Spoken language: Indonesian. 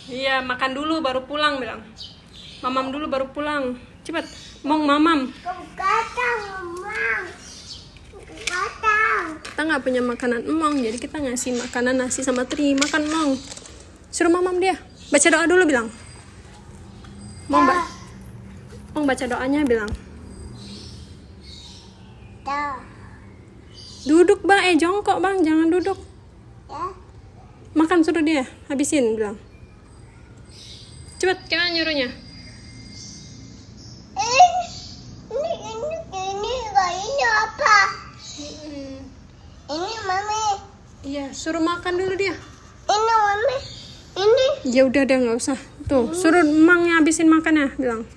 Iya, makan dulu baru pulang bilang. Mamam dulu baru pulang. Cepat, mong mamam. Kita nggak punya makanan emong, jadi kita ngasih makanan nasi sama teri. Makan mong. Suruh mamam dia. Baca doa dulu bilang. Mong baca doanya bilang. Duduk bang, jongkok bang, jangan duduk. Makan suruh dia, habisin bilang. Cepat, gimana nyuruhnya? Ini apa? Ini mami. Iya, suruh makan dulu dia. Ini mami. Ini. Ya udah nggak usah. Tuh, suruh emangnya habisin makannya, bilang.